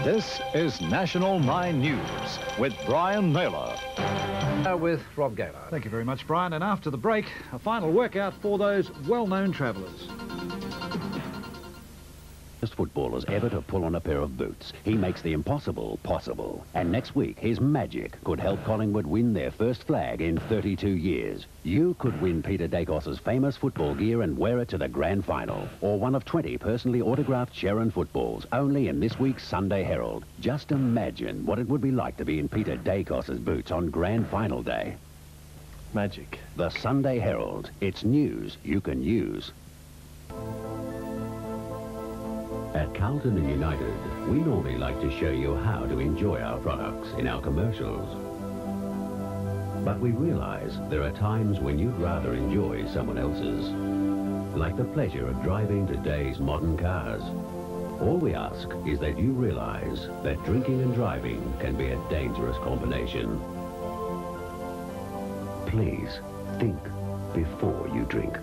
This is National 9 News with Brian Naylor. With Rob Gaylord. Thank you very much, Brian. And after the break, a final workout for those well-known travellers. First footballers ever to pull on a pair of boots. He makes the impossible possible. And next week, his magic could help Collingwood win their first flag in 32 years. You could win Peter Dacos's famous football gear and wear it to the grand final. Or one of 20 personally autographed Sharon footballs, only in this week's Sunday Herald. Just imagine what it would be like to be in Peter Dacos's boots on grand final day. Magic. The Sunday Herald. It's news you can use. At Carlton and United, we normally like to show you how to enjoy our products in our commercials. But we realize there are times when you'd rather enjoy someone else's. Like the pleasure of driving today's modern cars. All we ask is that you realize that drinking and driving can be a dangerous combination. Please think before you drink.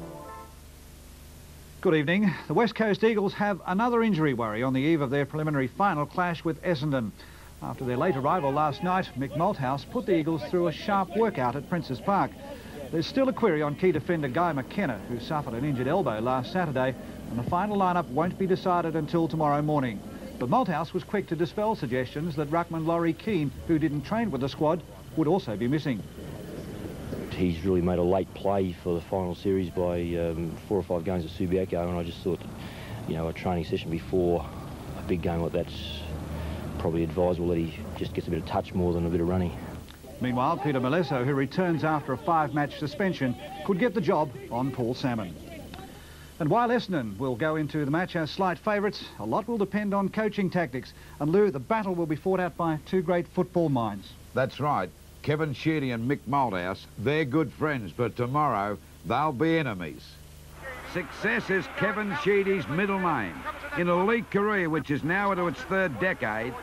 Good evening. The West Coast Eagles have another injury worry on the eve of their preliminary final clash with Essendon. After their late arrival last night, Mick Malthouse put the Eagles through a sharp workout at Princes Park. There's still a query on key defender Guy McKenna, who suffered an injured elbow last Saturday, and the final lineup won't be decided until tomorrow morning. But Malthouse was quick to dispel suggestions that ruckman Laurie Keane, who didn't train with the squad, would also be missing. He's really made a late play for the final series by 4 or 5 games at Subiaco, and I just thought, you know, a training session before a big game like that's probably advisable that he just gets a bit of touch more than a bit of running. Meanwhile, Peter Melesso, who returns after a 5-match suspension, could get the job on Paul Salmon. And while Essendon will go into the match as slight favourites, a lot will depend on coaching tactics. And Lou, the battle will be fought out by two great football minds. That's right. Kevin Sheedy and Mick Malthouse, they're good friends, but tomorrow they'll be enemies. Success is Kevin Sheedy's middle name. In a league career which is now into its 3rd decade,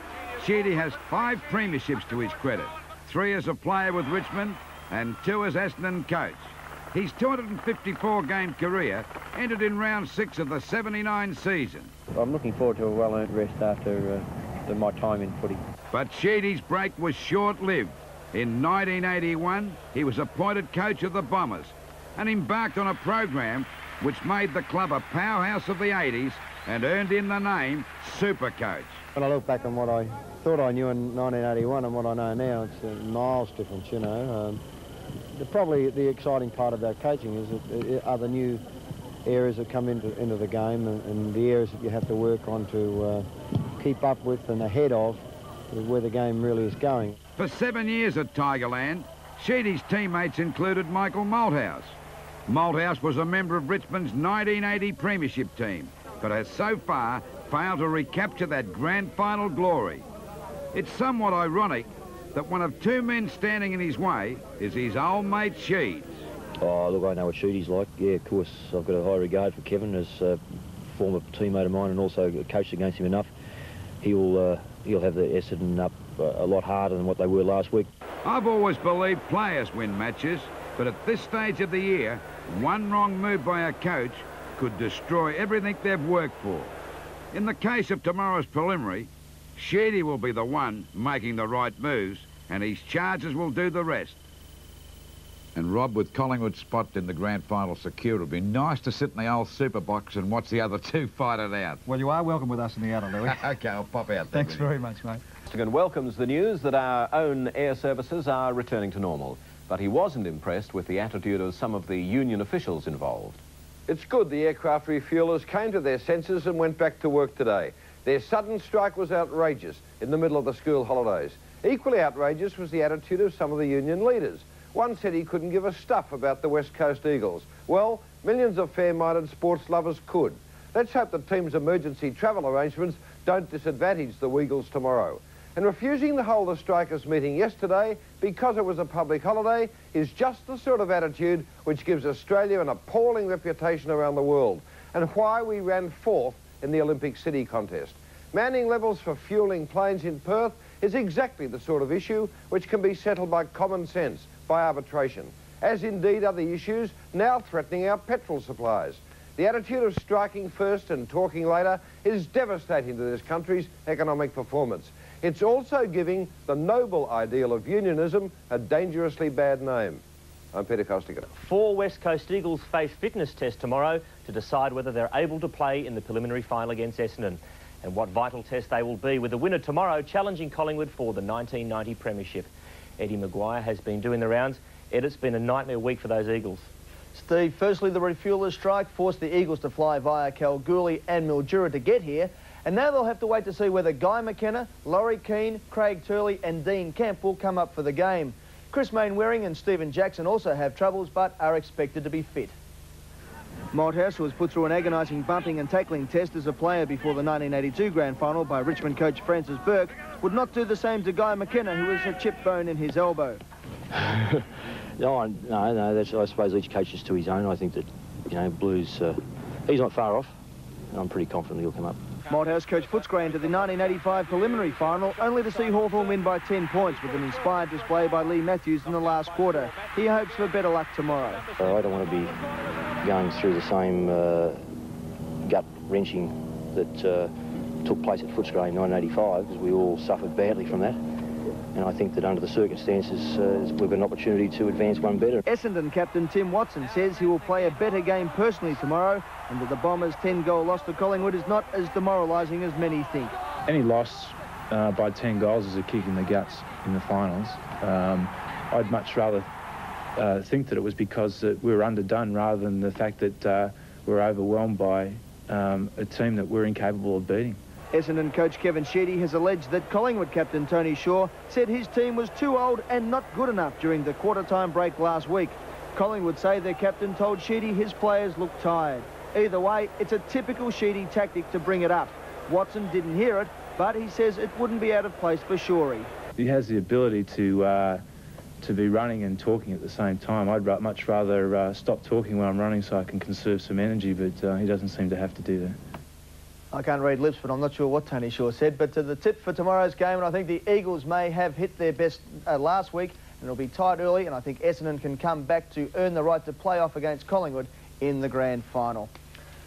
Sheedy has 5 premierships to his credit. 3 as a player with Richmond and 2 as Essendon coach. His 254-game career ended in round 6 of the 79 season. I'm looking forward to a well-earned rest after my time in footy. But Sheedy's break was short-lived. In 1981, he was appointed coach of the Bombers and embarked on a program which made the club a powerhouse of the 80s and earned him the name Super Coach. When I look back on what I thought I knew in 1981 and what I know now, it's a miles difference, you know. Probably the exciting part about coaching is that are the new areas that come into the game and the areas that you have to work on to keep up with and ahead of where the game really is going. For 7 years at Tigerland, Sheedy's teammates included Michael Malthouse. Malthouse was a member of Richmond's 1980 premiership team, but has so far failed to recapture that grand final glory. It's somewhat ironic that one of 2 men standing in his way is his old mate Sheed. Oh, look, I know what Sheedy's like. Yeah, of course, I've got a high regard for Kevin as a former teammate of mine and also coached against him enough. He'll have the Essendon up a lot harder than what they were last week. I've always believed players win matches, but at this stage of the year, one wrong move by a coach could destroy everything they've worked for. In the case of tomorrow's preliminary, Sheedy will be the one making the right moves, and his charges will do the rest. And Rob, with Collingwood's spot in the grand final secure, it'll be nice to sit in the old super box and watch the other 2 fight it out. Well, you are welcome with us in the outer, Louis. OK, I'll pop out there. Thanks very much, mate. Michigan welcomes the news that our own air services are returning to normal, but he wasn't impressed with the attitude of some of the union officials involved. It's good the aircraft refuelers came to their senses and went back to work today. Their sudden strike was outrageous in the middle of the school holidays. Equally outrageous was the attitude of some of the union leaders. One said he couldn't give a stuff about the West Coast Eagles. Well, millions of fair-minded sports lovers could. Let's hope the team's emergency travel arrangements don't disadvantage the Eagles tomorrow. And refusing to hold the strikers' meeting yesterday because it was a public holiday is just the sort of attitude which gives Australia an appalling reputation around the world and why we ran 4th in the Olympic City contest. Manning levels for fuelling planes in Perth is exactly the sort of issue which can be settled by common sense, by arbitration, as indeed are the issues now threatening our petrol supplies. The attitude of striking first and talking later is devastating to this country's economic performance. It's also giving the noble ideal of unionism a dangerously bad name. I'm Peter Costigan. 4 West Coast Eagles face fitness test tomorrow to decide whether they're able to play in the preliminary final against Essendon. And what vital test they will be, with the winner tomorrow challenging Collingwood for the 1990 Premiership. Eddie Maguire has been doing the rounds. Ed, it's been a nightmare week for those Eagles. Steve, firstly, the refuelers strike forced the Eagles to fly via Kalgoorlie and Mildura to get here. And now they'll have to wait to see whether Guy McKenna, Laurie Keane, Craig Turley and Dean Kemp will come up for the game. Chris Mainwaring and Stephen Jackson also have troubles but are expected to be fit. Malthouse was put through an agonising bumping and tackling test as a player before the 1982 grand final by Richmond coach Francis Burke would not do the same to Guy McKenna, who has a chipped bone in his elbow. No, that's, I suppose each coach is to his own. I think that, you know, Blues, he's not far off, and I'm pretty confident he'll come up. Malthouse coach Footscray into the 1985 preliminary final, only to see Hawthorn win by 10 points with an inspired display by Lee Matthews in the last quarter. He hopes for better luck tomorrow. I don't want to be going through the same gut-wrenching that took place at Footscray in 1985, because we all suffered badly from that. And I think that under the circumstances, we've got an opportunity to advance one better. Essendon captain Tim Watson says he will play a better game personally tomorrow, and that the Bombers' 10-goal loss to Collingwood is not as demoralising as many think. Any loss by 10 goals is a kick in the guts in the finals. I'd much rather think that it was because we were underdone rather than the fact that we were overwhelmed by a team that we're incapable of beating. Essendon coach Kevin Sheedy has alleged that Collingwood captain Tony Shaw said his team was too old and not good enough during the quarter-time break last week. Collingwood say their captain told Sheedy his players looked tired. Either way, it's a typical Sheedy tactic to bring it up. Watson didn't hear it, but he says it wouldn't be out of place for Shorey. He has the ability to be running and talking at the same time. I'd much rather stop talking when I'm running so I can conserve some energy, but he doesn't seem to have to do that. I can't read lips, but I'm not sure what Tony Shaw said. But the tip for tomorrow's game, and I think the Eagles may have hit their best last week, and it'll be tight early, and I think Essendon can come back to earn the right to play off against Collingwood in the grand final.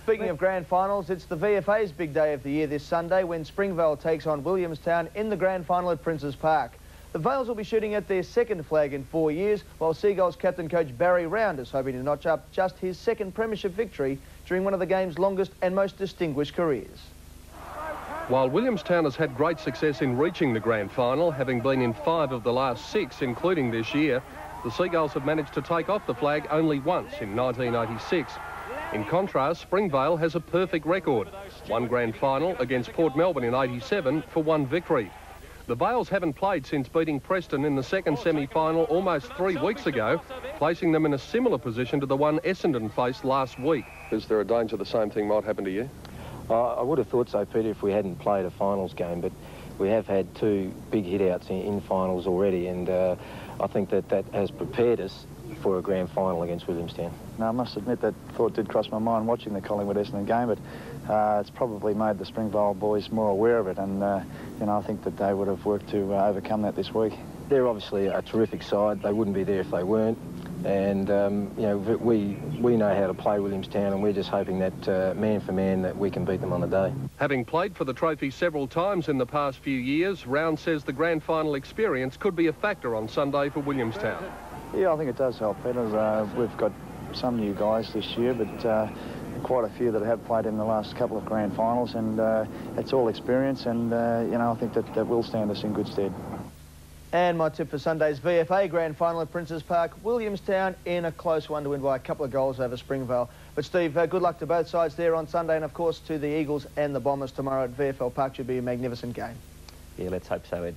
Speaking of grand finals, it's the VFA's big day of the year this Sunday when Springvale takes on Williamstown in the grand final at Princes Park. The Vales will be shooting at their second flag in 4 years, while Seagulls captain coach Barry Round is hoping to notch up just his second premiership victory during one of the game's longest and most distinguished careers. While Williamstown has had great success in reaching the grand final, having been in 5 of the last 6, including this year, the Seagulls have managed to take off the flag only once in 1986. In contrast, Springvale has a perfect record. 1 grand final against Port Melbourne in 87 for 1 victory. The Vales haven't played since beating Preston in the second semi-final almost 3 weeks ago, placing them in a similar position to the one Essendon faced last week. Is there a danger the same thing might happen to you? I would have thought so, Peter, if we hadn't played a finals game, but we have had 2 big hit-outs in finals already, and I think that has prepared us for a grand final against Williamstown. Now, I must admit that thought did cross my mind watching the Collingwood-Essendon game, but it's probably made the Springvale boys more aware of it, and you know, I think that they would have worked to overcome that this week. They're obviously a terrific side. They wouldn't be there if they weren't, and you know, we know how to play Williamstown, and we're just hoping that man for man that we can beat them on the day. Having played for the trophy several times in the past few years, Round says the grand final experience could be a factor on Sunday for Williamstown. Yeah, I think it does help, Peter. We've got some new guys this year, but quite a few that have played in the last couple of grand finals, and it's all experience, and you know, I think that will stand us in good stead. And my tip for Sunday's VFA grand final at Princes Park, Williamstown in a close one to win by a couple of goals over Springvale. But Steve, good luck to both sides there on Sunday, and of course to the Eagles and the Bombers tomorrow at VFL Park. Should be a magnificent game. Yeah, let's hope so, Ed.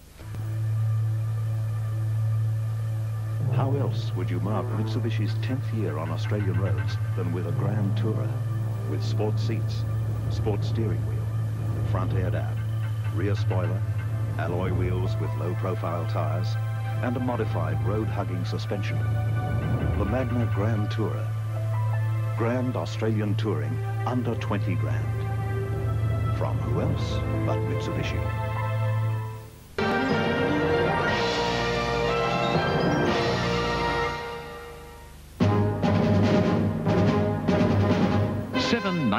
How else would you mark Mitsubishi's 10th year on Australian roads than with a Grand Tourer? With sport seats, sport steering wheel, front air dad, rear spoiler, alloy wheels with low-profile tyres, and a modified road-hugging suspension. The Magna Grand Tourer. Grand Australian Touring under 20 grand. From who else but Mitsubishi?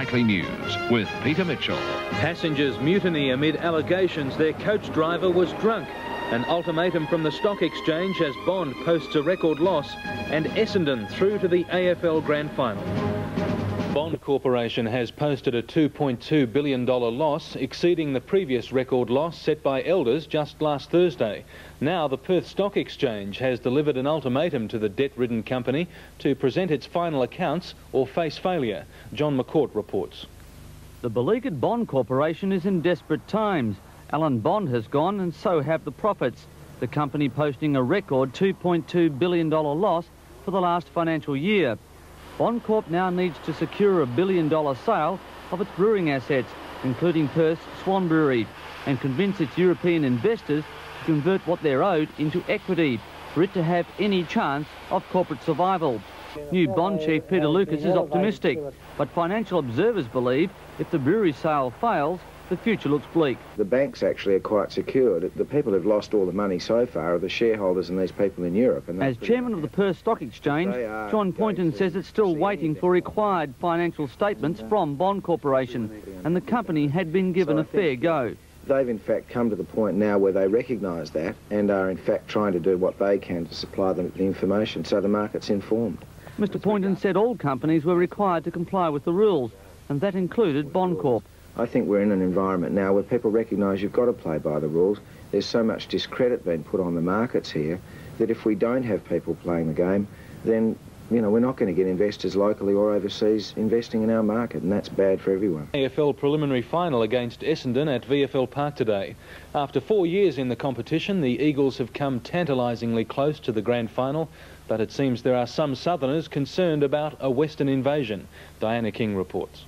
Nightly News with Peter Mitchell. Passengers mutiny amid allegations their coach driver was drunk. An ultimatum from the stock exchange as Bond posts a record loss, and Essendon through to the AFL Grand Final. Bond Corporation has posted a $2.2 billion loss, exceeding the previous record loss set by Elders just last Thursday. Now the Perth Stock Exchange has delivered an ultimatum to the debt-ridden company to present its final accounts or face failure. John McCourt reports. The beleaguered Bond Corporation is in desperate times. Alan Bond has gone and so have the profits. The company posting a record $2.2 billion loss for the last financial year. Bond Corp now needs to secure a $1 billion sale of its brewing assets, including Perth's Swan Brewery, and convince its European investors to convert what they're owed into equity for it to have any chance of corporate survival. New Bond chief Peter Lucas is optimistic, but financial observers believe if the brewery sale fails, the future looks bleak. The banks actually are quite secure. The people who've lost all the money so far are the shareholders and these people in Europe. And as chairman of the Perth Stock Exchange, John Poynton says it's still waiting for required financial statements from Bond Corporation, and the company had been given a fair go. They've in fact come to the point now where they recognise that and are in fact trying to do what they can to supply them with the information so the market's informed. Mr Poynton said all companies were required to comply with the rules, and that included Bond Corp. I think we're in an environment now where people recognise you've got to play by the rules. There's so much discredit being put on the markets here that if we don't have people playing the game, then, you know, we're not going to get investors locally or overseas investing in our market, and that's bad for everyone. AFL preliminary final against Essendon at VFL Park today. After 4 years in the competition, the Eagles have come tantalisingly close to the grand final, but it seems there are some Southerners concerned about a Western invasion. Diana King reports.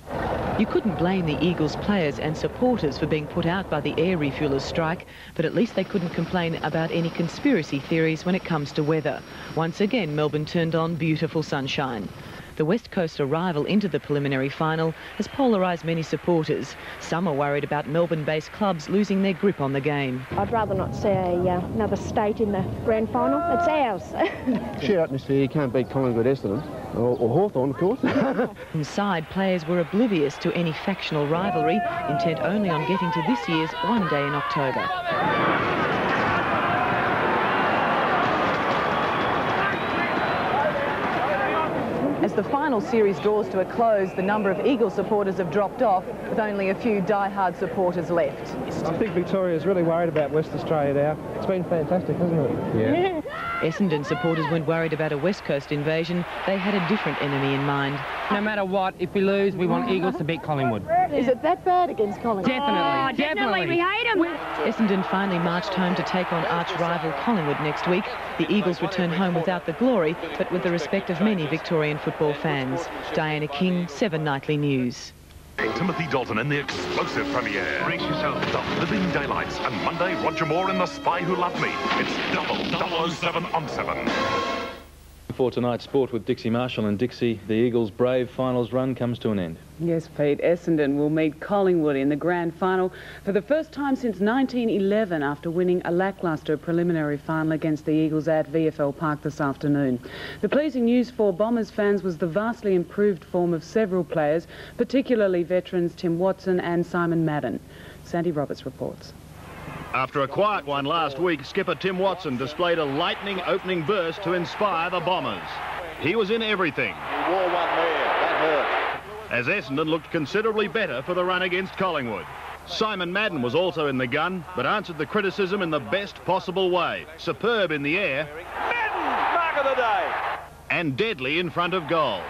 You couldn't blame the Eagles players and supporters for being put out by the air refuelers strike, but at least they couldn't complain about any conspiracy theories when it comes to weather. Once again, Melbourne turned on beautiful sunshine. The West Coast arrival into the preliminary final has polarised many supporters. Some are worried about Melbourne-based clubs losing their grip on the game. I'd rather not see another state in the grand final. It's ours. Sheer atmosphere, you can't beat Collingwood, Essendon, or Hawthorn, of course. Inside, players were oblivious to any factional rivalry, intent only on getting to this year's one day in October. As the final series draws to a close, the number of Eagles supporters have dropped off, with only a few die-hard supporters left. I think Victoria's really worried about West Australia now. It's been fantastic, hasn't it? Yeah. Essendon supporters weren't worried about a West Coast invasion. They had a different enemy in mind. No matter what, if we lose, we want Eagles to beat Collingwood. Is it that bad against Collingwood? Definitely, oh, definitely. We hate them. Essendon finally marched home to take on arch-rival Collingwood next week. The Eagles return home without the glory, but with the respect of many Victorian football fans. Diana King, 7 Nightly News. Timothy Dalton in the explosive premiere. Brace yourself. The Living Daylights, and Monday, Roger Moore in The Spy Who Loved Me. It's 007 on 7. For tonight's sport with Dixie Marshall. And Dixie, the Eagles' brave finals run comes to an end. Yes, Pete. Essendon will meet Collingwood in the grand final for the first time since 1911 after winning a lacklustre preliminary final against the Eagles at VFL Park this afternoon. The pleasing news for Bombers fans was the vastly improved form of several players, particularly veterans Tim Watson and Simon Madden. Sandy Roberts reports. After a quiet one last week, skipper Tim Watson displayed a lightning opening burst to inspire the Bombers. He was in everything. He wore one there. That hurt. As Essendon looked considerably better for the run against Collingwood. Simon Madden was also in the gun, but answered the criticism in the best possible way. Superb in the air. Madden, mark of the day. And deadly in front of goal.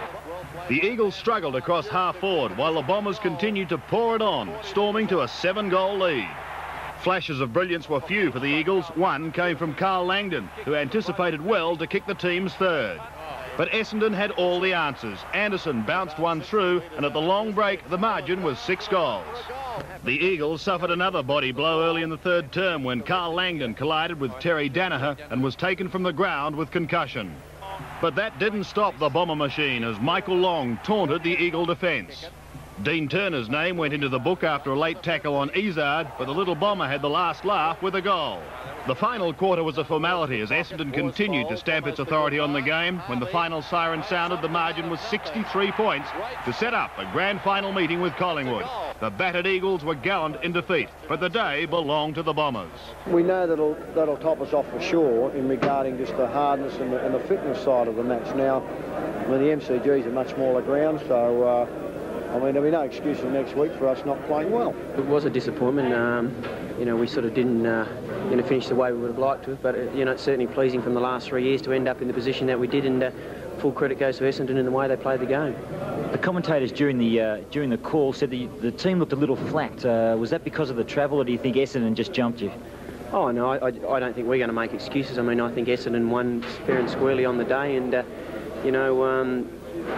The Eagles struggled across half-forward while the Bombers continued to pour it on, storming to a 7-goal lead. Flashes of brilliance were few for the Eagles. One came from Carl Langdon, who anticipated well to kick the team's third. But Essendon had all the answers. Anderson bounced one through, and at the long break, the margin was 6 goals. The Eagles suffered another body blow early in the third term when Carl Langdon collided with Terry Danaher and was taken from the ground with concussion. But that didn't stop the Bomber machine as Michael Long taunted the Eagle defence. Dean Turner's name went into the book after a late tackle on Izard, but the little bomber had the last laugh with a goal. The final quarter was a formality as Essendon continued to stamp its authority on the game. When the final siren sounded, the margin was 63 points to set up a grand final meeting with Collingwood. The battered Eagles were gallant in defeat, but the day belonged to the Bombers. We know that'll top us off for sure in regarding just the hardness and the fitness side of the match. Now, I mean, the MCG is a much smaller ground, so I mean, there'll be no excuse for next week for us not playing well. It was a disappointment. You know, we sort of didn't finish the way we would have liked to, but you know, it's certainly pleasing from the last 3 years to end up in the position that we did, and full credit goes to Essendon in the way they played the game. The commentators during the call said the team looked a little flat. Was that because of the travel, or do you think Essendon just jumped you? Oh no, I don't think we're going to make excuses. I mean, I think Essendon won fair and squarely on the day, and you know,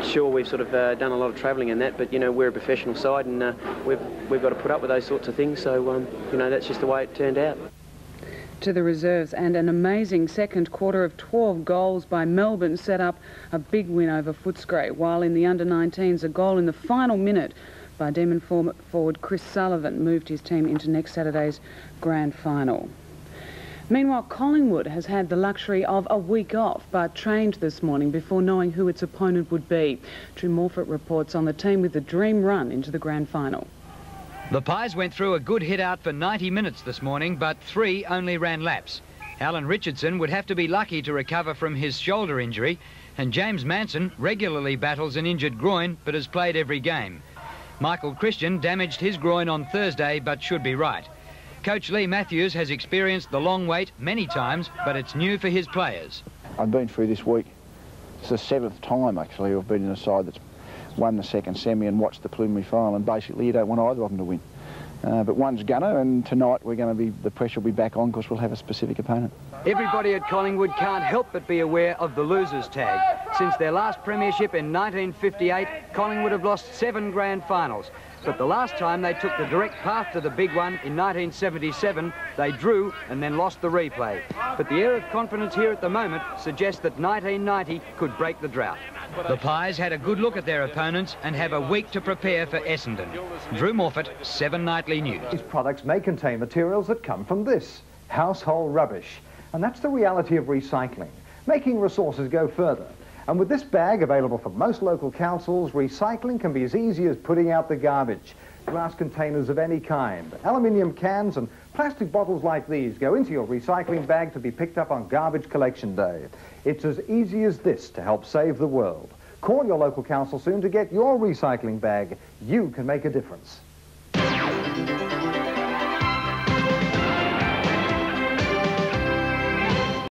sure, we've sort of done a lot of travelling in that, but you know, we're a professional side, and we've got to put up with those sorts of things. So you know, that's just the way it turned out. To the reserves, and an amazing second quarter of 12 goals by Melbourne set up a big win over Footscray, while in the under-19s a goal in the final minute by Demon forward Chris Sullivan moved his team into next Saturday's grand final. Meanwhile, Collingwood has had the luxury of a week off, but trained this morning before knowing who its opponent would be. Drew Morfitt reports on the team with the dream run into the grand final. The Pies went through a good hit-out for 90 minutes this morning, but 3 only ran laps. Alan Richardson would have to be lucky to recover from his shoulder injury, and James Manson regularly battles an injured groin, but has played every game. Michael Christian damaged his groin on Thursday, but should be right. Coach Lee Matthews has experienced the long wait many times, but it's new for his players. I've been through this week. It's the 7th time, actually, I've been in a side that's won the second semi and watched the preliminary final, and basically you don't want either of them to win. But one's gonna, and tonight the pressure will be back on because we'll have a specific opponent. Everybody at Collingwood can't help but be aware of the losers tag. Since their last premiership in 1958, Collingwood have lost 7 grand finals. But the last time they took the direct path to the big one in 1977, they drew and then lost the replay. But the air of confidence here at the moment suggests that 1990 could break the drought. The Pies had a good look at their opponents and have a week to prepare for Essendon. Drew Morfitt, 7 Nightly News. These products may contain materials that come from this, household rubbish. And that's the reality of recycling, making resources go further. And with this bag available from most local councils, recycling can be as easy as putting out the garbage. Glass containers of any kind, aluminium cans and plastic bottles like these go into your recycling bag to be picked up on garbage collection day. It's as easy as this to help save the world. Call your local council soon to get your recycling bag. You can make a difference.